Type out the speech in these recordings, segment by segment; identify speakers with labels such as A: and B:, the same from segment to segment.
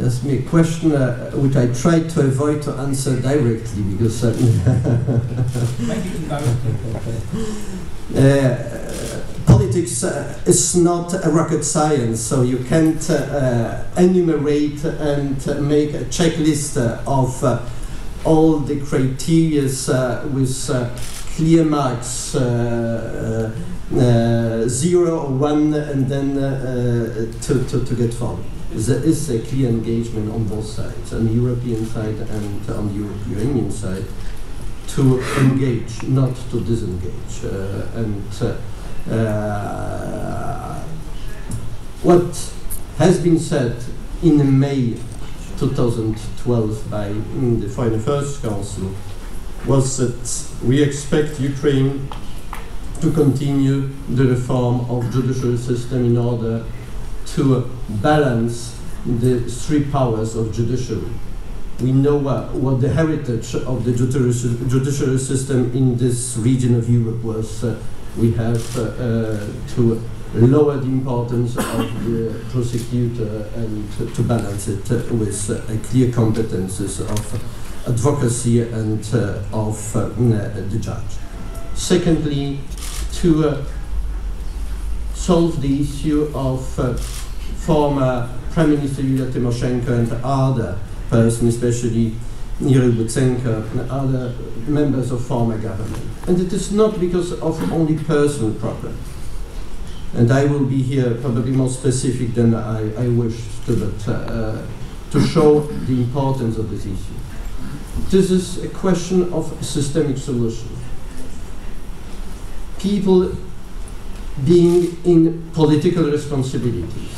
A: asked me a question which I tried to avoid to answer directly because politics is not a rocket science, so you can't enumerate and make a checklist of all the criteria with clear marks, 0 or 1, and then to get forward. There is a clear engagement on both sides, on the European side and on the Ukrainian side, to engage, not to disengage. What has been said in May 2012 by the Foreign Affairs Council was that we expect Ukraine to continue the reform of judicial system in order to balance the three powers of judiciary. We know what the heritage of the judiciary system in this region of Europe was. We have to lower the importance of the prosecutor and to balance it with clear competences of advocacy and of the judge. Secondly, to solve the issue of former Prime Minister Yulia Tymoshenko and other persons, especially Yuri Butsenko and other members of former government. And it is not because of only personal problem. And I will be here probably more specific than I wish to, but to show the importance of this issue. This is a question of systemic solution. People being in political responsibilities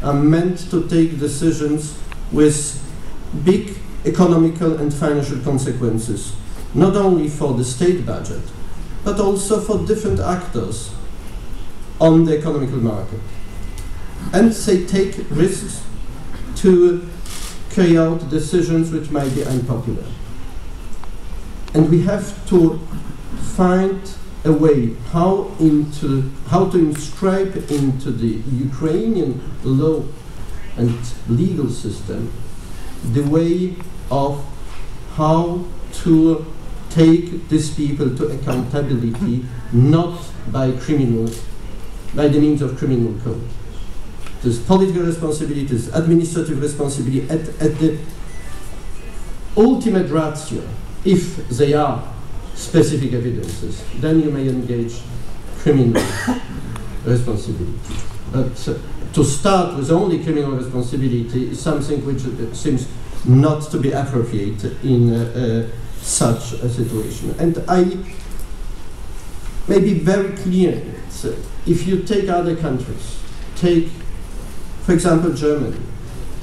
A: are meant to take decisions with big economical and financial consequences, not only for the state budget, but also for different actors on the economical market. And they take risks to carry out decisions which might be unpopular. And we have to find a way how to inscribe into the Ukrainian law and legal system the way of how to take these people to accountability, not by the means of criminal code. There's political responsibility, there's administrative responsibility at the ultimate ratio. If they are specific evidences, then you may engage criminal responsibility. But to start with only criminal responsibility is something which seems not to be appropriate in such a situation. And I may be very clear. If you take other countries, take, for example, Germany,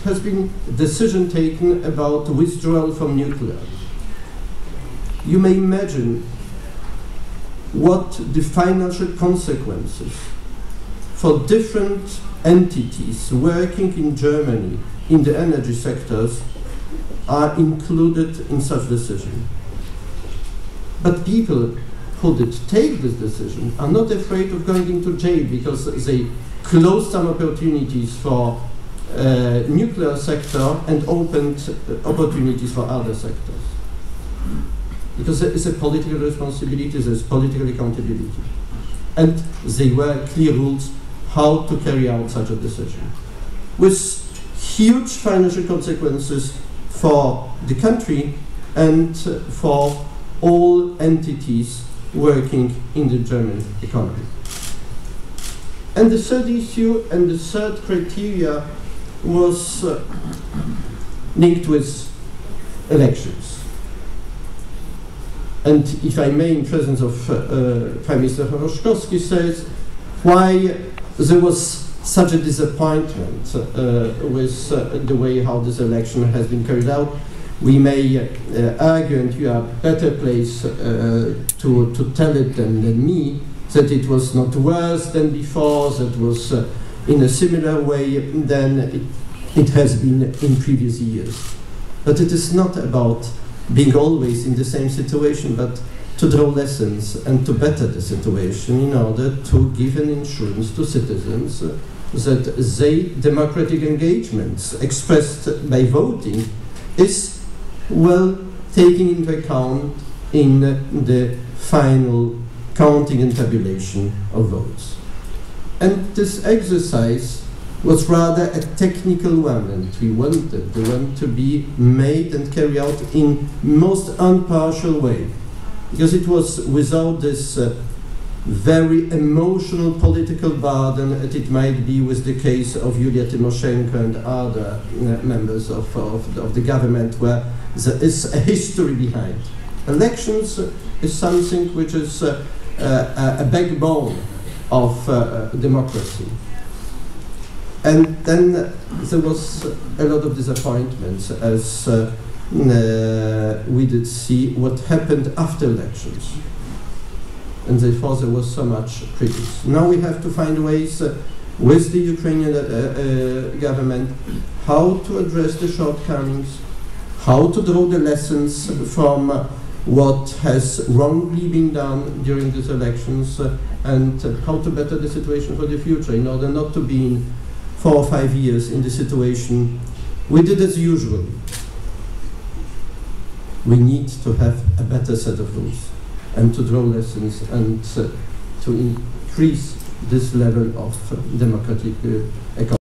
A: has been a decision taken about withdrawal from nuclear. You may imagine what the financial consequences for different entities working in Germany in the energy sectors are included in such decision. But people who did take this decision are not afraid of going into jail because they closed some opportunities for nuclear sector and opened opportunities for other sectors. Because there is a political responsibility, there is political accountability. And there were clear rules how to carry out such a decision, with huge financial consequences for the country and for all entities working in the German economy. And the third issue and the third criteria was linked with elections. And if I may, in presence of Prime Minister Horoszkowski, says why there was such a disappointment with the way how this election has been carried out. We may argue, and you are better placed to tell it than me, that it was not worse than before, that was in a similar way than it has been in previous years. But it is not about being always in the same situation, but to draw lessons and to better the situation in order to give an insurance to citizens that their democratic engagements expressed by voting is well taken into account in the final counting and tabulation of votes. And this exercise was rather a technical one, and we wanted the one to be made and carried out in most impartial way, because it was without this very emotional political burden as it might be with the case of Yulia Tymoshenko and other members of the government, where there is a history behind. Elections is something which is a backbone of democracy. And then there was a lot of disappointments as we did see what happened after elections. And therefore there was so much criticism. Now we have to find ways with the Ukrainian government how to address the shortcomings, how to draw the lessons from what has wrongly been done during these elections, and how to better the situation for the future in order not to be in 4 or 5 years in the situation we did as usual. We need to have a better set of rules and to draw lessons and to increase this level of democratic accountability.